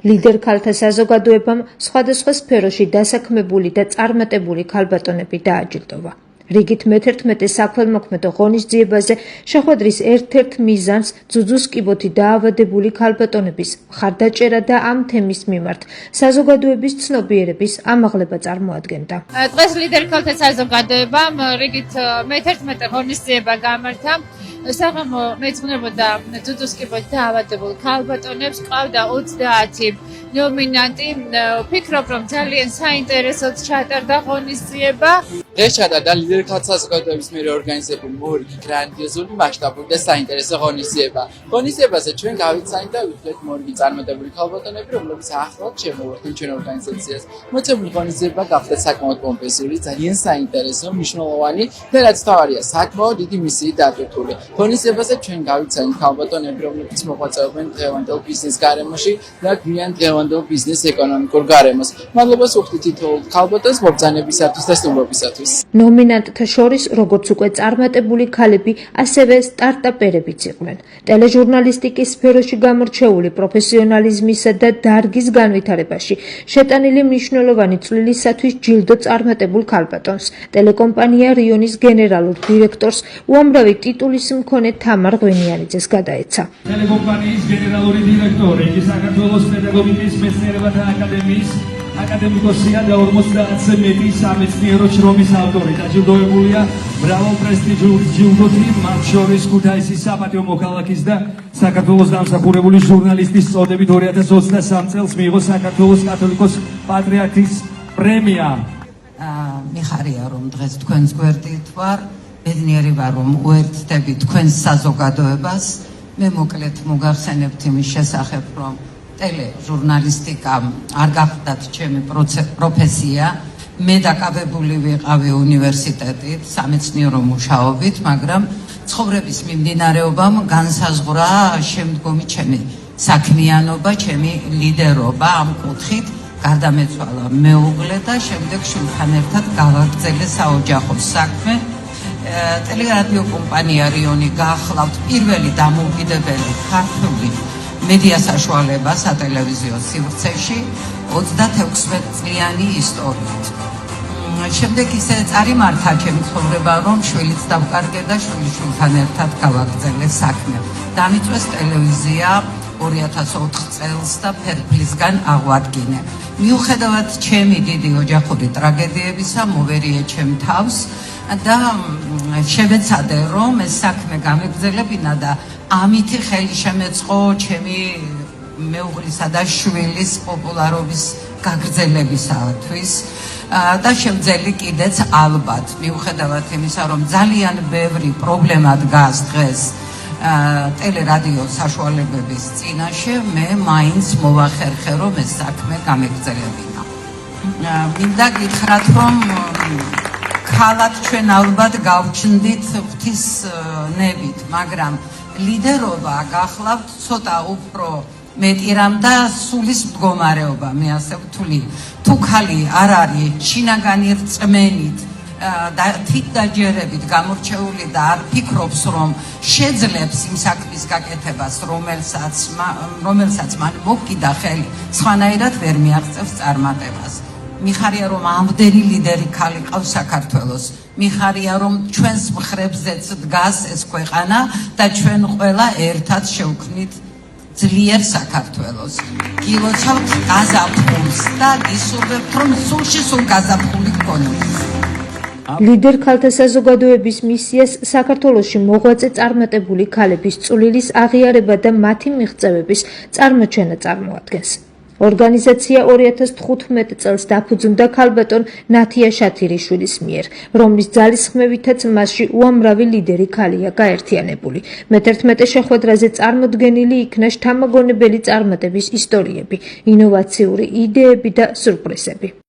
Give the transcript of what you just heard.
ლიდერ ქალთა საზოგადოებამ სხვადასხვა სფეროში დასაქმებული და წარმატებული ქალბატონები დააჯილდოვა. რიგით მე-11 საქველმოქმედო ღონისძიებაზე შეხვედრის ერთ-ერთ მიზანს ძუძუს კიბოთი დაავადებული ქალბატონების მხარდაჭერა და ამ თემის მიმართ საზოგადოების ცნობიერების ამაღლება წარმოადგენდა. დღეს ლიდერ ქალთა საზოგადოებამ რიგით მე-11 ღონისძიება გამართა. საღამო მეძღვნებოდა ძუძუს კიბოთი დაავადებულ ქალბატონებს, ყავდა 30 ნომინანტი. ვფიქრობ, რომ ძალიან საინტერესოდ ჩატარდა ღონისძიება. დღეს ჩატარდა ლიდერ ქალთა საზოგადოების მიერ ორგანიზებული მორიგი გრანდიოზული მასშტაბური და საინტერესო ღონისძიება. ღონისძიებაზე ჩვენ გავიცანით და ვიწყეთ მორიგი წარმატებული ქალბატონები, რომლებიც ახლად შემოვარდნენ ჩვენ ორგანიზაციას. მოცემული ღონისძიება გახდა საკმაოდ პომპეზური, ძალიან საინტერესო, მნიშვნელოვანი და რაც თავარია, საკმაოდ დიდი მისიით დატვირთული. ღონისძიებაზე ჩვენ გავიცანით ქალბატონები, რომლებიც მოღვაწეობენ დღევანდელ ბიზნეს გარემოში და გვიან დღევანდელ ბიზნეს ეკონომიკურ გარემოს. მადლობას ვუხდით თითოეულ ქალბატონს მობრძანებისათვის და სტუმრობისათვის. ნომინანტთა შორის როგორც უკვე წარმატებული ქალები, ასევე სტარტაპერებიც იყვნენ. ტელეჟურნალისტიკის სფეროში გამორჩეული პროფესიონალიზმისა და დარგის განვითარებაში შეტანილი მნიშვნელოვანი წვლილისათვის ჯილდო წარმატებულ ქალბატონს, ტელეკომპანია რიონის გენერალურ დირექტორს უამრავი ტიტულის მქონე თამარ ღვინიანიძეს გადაეცა. ტელეკომპანიის გენერალური დირექტორი, საქართველოს პედაგოგიკის მეცნიერებათა აკადემიის აკადემიკოსია და 50-ზე მეტი სამეცნიერო შრომის ავტორი. დაჯილდოებულია მრავალ პრესტიჟული ჯილდოთი, მათ შორის ქუთაისის საპატიო მოქალაქის და საქართველოს დამსახურებული ჟურნალისტის წოდებით 2023 წელს მიიღო საქართველოს კათოლიკოს პატრიარქის პრემია. მიხარია რომ დღეს თქვენს გვერდით ვარ, ბედნიერი ვარ რომ უერთდები თქვენს საზოგადოებას. მე მოკლედ მოგახსენებთ იმის შესახებ, რომ ტელეჟურნალისტიკა არ გახდათ ჩემი პროფესია. მე დაკავებული ვიყავი უნივერსიტეტით, სამეცნიერო მუშაობით, მაგრამ ცხოვრების მიმდინარეობამ განსაზღვრა შემდგომი ჩემი საქმიანობა, ჩემი ლიდერობა ამ კუთხით. გარდამეცვალა მეუღლე და შემდეგ შვილთან ერთად გავაგრძელე საოჯახო საქმე. ტელერადიო კომპანია რიონი გაახლავთ პირველი დამოუკიდებელი ქართული მედია საშუალება სატელევიზიო სივრცეში 36 წლიანი ისტორიით. შემდეგ ისე წარიმართა ჩემი ცხოვრება, რომ შვილიც დავკარგე და შვილთან ერთად გავაგრძელე საქმე. დამიწვეს ტელევიზია 2004 წელს და ფერფლისგან აღვადგინე. მიუხედავად ჩემი დიდი ოჯახური ტრაგედიებისა, მოვერიე ჩემ თავს და შევეცადე, რომ ეს საქმე გამეგრძელებინა და ამითი ხელი შემეწყო ჩემი მეუღლისა და შვილის პოპულარობის გაგრძელებისათვის და შემძელი კიდეც ალბათ, მიუხედავად იმისა, რომ ძალიან ბევრი პრობლემა დგას დღეს ტელერადიო საშუალებების წინაშე, მე მაინც მოვახერხე, რომ ეს საქმე გამეგრძელებინა. მინდა გითხრათ, რომ ქალად ჩვენ ალბათ გავჩნდით ღვთისნებით, მაგრამ ლიდერობა გახლავთ ცოტა უფრო მეტი რამ და სულის მდგომარეობა, მე ასე ვთვლი. თუ ქალი არ არის შინაგანი რწმენით და თვითდაჯერებით გამორჩეული და არ ფიქრობს, რომ შეძლებს იმ საქმის გაკეთებას, რომელსაც მან მოგკიდა ხელი, სხვანაირად ვერ მიაღწევს წარმატებას. მიხარია რომ ამდენი ლიდერი ქალი ყავს საქართველოს. მიხარია რომ ჩვენს მხრებზეც დგას ეს ქვეყანა და ჩვენ ყველა ერთად შევქმნით ძლიერ საქართველოს. გილოცავთ გაზაფხულს და გისურვებთ რომ სულში სულ გაზაფხული გქონდეს. ლიდერ ქალთა საზოგადოების მისიას საქართველოში მოღვაწე წარმატებული ქალების წვლილის აღიარება და მათი მიღწევების წარმოჩენა წარმოადგენს. ორგანიზაცია 2015 წელს დაფუძნდა ქალბატონ ნათია შათირიშვილის მიერ, რომლის ძალისხმევითაც მასში უამრავი ლიდერი ქალია გაერთიანებული. მე-11 შეხვედრაზე წარმოდგენილი იქნა შთამაგონებელი წარმატების ისტორიები, ინოვაციური იდეები და სურპრიზები.